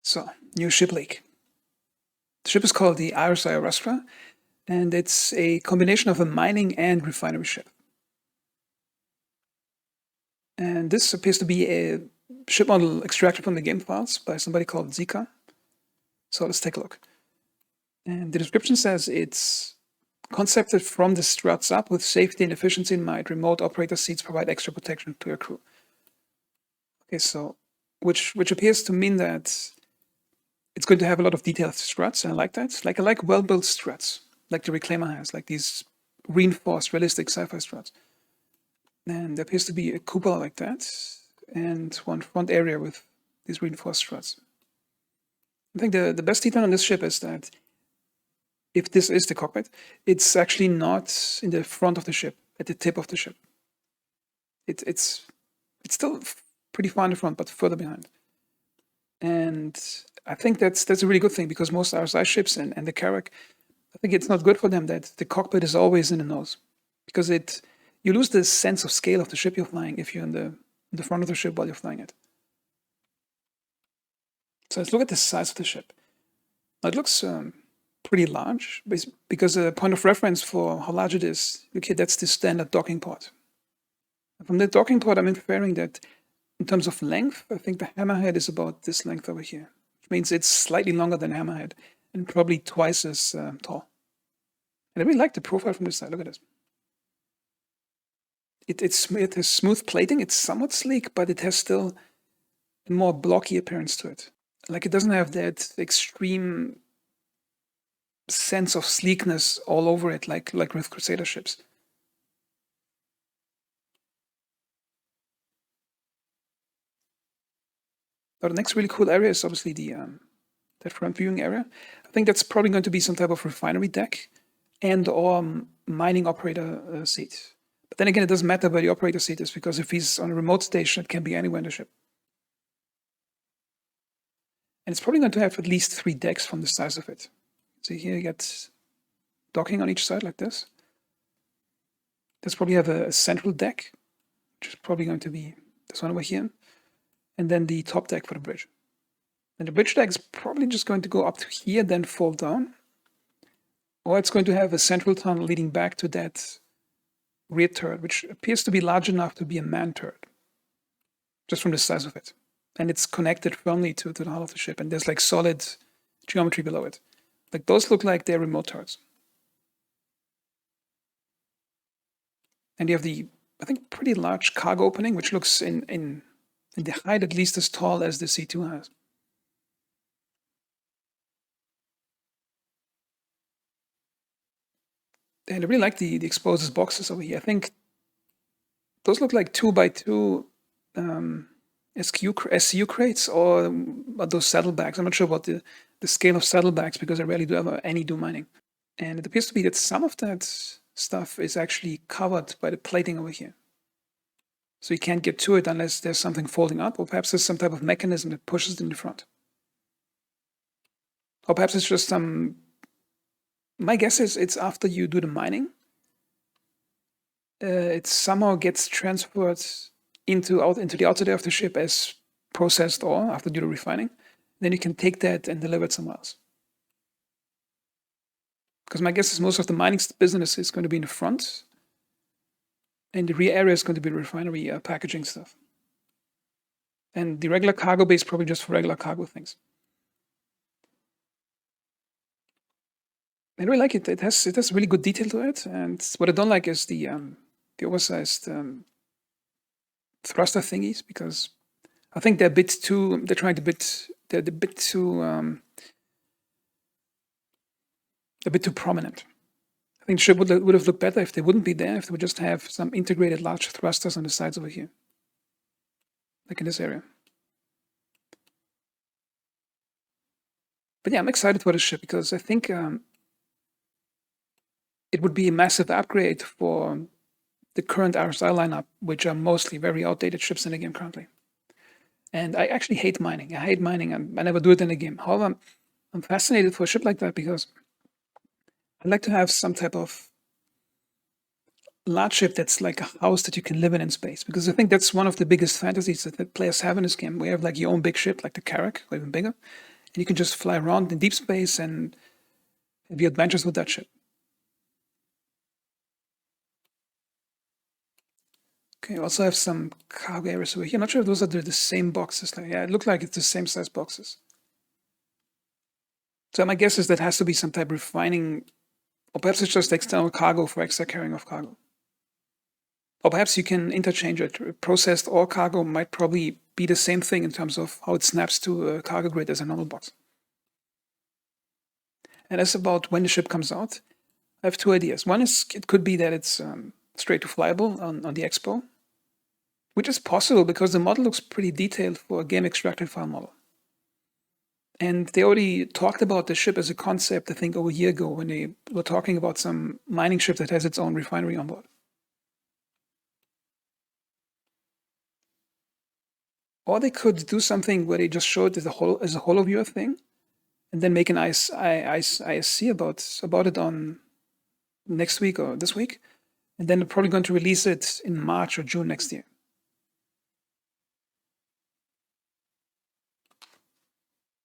So, new ship leak. The ship is called the RSI Arrastra, and it's a combination of a mining and refinery ship. And this appears to be a ship model extracted from the game files by somebody called Zika. So let's take a look. And the description says it's concepted from the struts up with safety and efficiency in mind. Remote operator seats provide extra protection to your crew. Okay, so which appears to mean that it's going to have a lot of detailed struts, and I like that. I like well-built struts, like the Reclaimer has, like these reinforced, realistic sci-fi struts. And there appears to be a cupola like that, and one front area with these reinforced struts. I think the best detail on this ship is that if this is the cockpit, it's actually not in the front of the ship, at the tip of the ship. It's still pretty far in the front, but further behind. And I think that's a really good thing, because most RSI ships and the Carrack, I think it's not good for them that the cockpit is always in the nose, because you lose the sense of scale of the ship you're flying if you're in the front of the ship while you're flying it. So let's look at the size of the ship. Now it looks pretty large, because a point of reference for how large it is, okay, that's the standard docking port. And from the docking port, I'm inferring that in terms of length, I think the hammerhead is about this length over here, which means it's slightly longer than hammerhead and probably twice as tall. And I really like the profile from this side. Look at this. It has smooth plating. It's somewhat sleek, but it has still a more blocky appearance to it. Like, it doesn't have that extreme sense of sleekness all over it, like with Crusader ships. Now, the next really cool area is obviously that front viewing area. I think that's probably going to be some type of refinery deck and/or mining operator seat. But then again, it doesn't matter where the operator seat is, because if he's on a remote station, it can be anywhere in the ship. And it's probably going to have at least 3 decks from the size of it. So here you get docking on each side like this. There's probably have a central deck, which is probably going to be this one over here. And then the top deck for the bridge. And the bridge deck is probably just going to go up to here, then fall down. Or it's going to have a central tunnel leading back to that rear turret, which appears to be large enough to be a man turret, just from the size of it. And it's connected firmly to the hull of the ship, and there's like solid geometry below it. Like, those look like they're remote turrets. And you have the, I think, pretty large cargo opening, which looks in the height at least as tall as the C2 has. And I really like the exposed boxes over here. I think those look like 2x2 SCU crates, or those saddlebags. I'm not sure about the scale of saddlebags, because I rarely do ever do mining. And it appears to be that some of that stuff is actually covered by the plating over here. So you can't get to it unless there's something folding up, or perhaps there's some type of mechanism that pushes it in the front. Or perhaps it's just some... My guess is it's after you do the mining. It somehow gets transferred into the outside of the ship as processed ore after you do the refining. Then you can take that and deliver it somewhere else. Because my guess is most of the mining business is going to be in the front, and the rear area is going to be refinery packaging stuff. And the regular cargo bay is probably just for regular cargo things. I really like it. It has really good detail to it. And what I don't like is the oversized thruster thingies, because I think they're a bit too prominent. I think the ship would have looked better if they wouldn't be there, if they would just have some integrated large thrusters on the sides over here, like in this area. But yeah, I'm excited for this ship, because I think it would be a massive upgrade for the current RSI lineup, which are mostly very outdated ships in the game currently. And I actually hate mining. I hate mining. I never do it in the game. However, I'm fascinated for a ship like that, because I'd like to have some type of large ship that's like a house that you can live in space. Because I think that's one of the biggest fantasies that players have in this game. We have like your own big ship, like the Carrack, or even bigger. and you can just fly around in deep space and have your adventures with that ship. Okay, I also have some cargo areas over here. Not sure if those are the same boxes. Yeah, it looked like it's the same size boxes. So my guess is that has to be some type of refining, or perhaps it's just external cargo for extra carrying of cargo. Or perhaps you can interchange it. Processed ore cargo might probably be the same thing in terms of how it snaps to a cargo grid as a normal box. And as about when the ship comes out, I have two ideas. One is it could be that it's straight to flyable on the Expo, which is possible because the model looks pretty detailed for a game extracted file model. And they already talked about the ship as a concept, I think, over a year ago when they were talking about some mining ship that has its own refinery on board. Or they could do something where they just show it as a holo viewer thing, and then make an ISC about it on next week or this week, and then they're probably going to release it in March or June next year.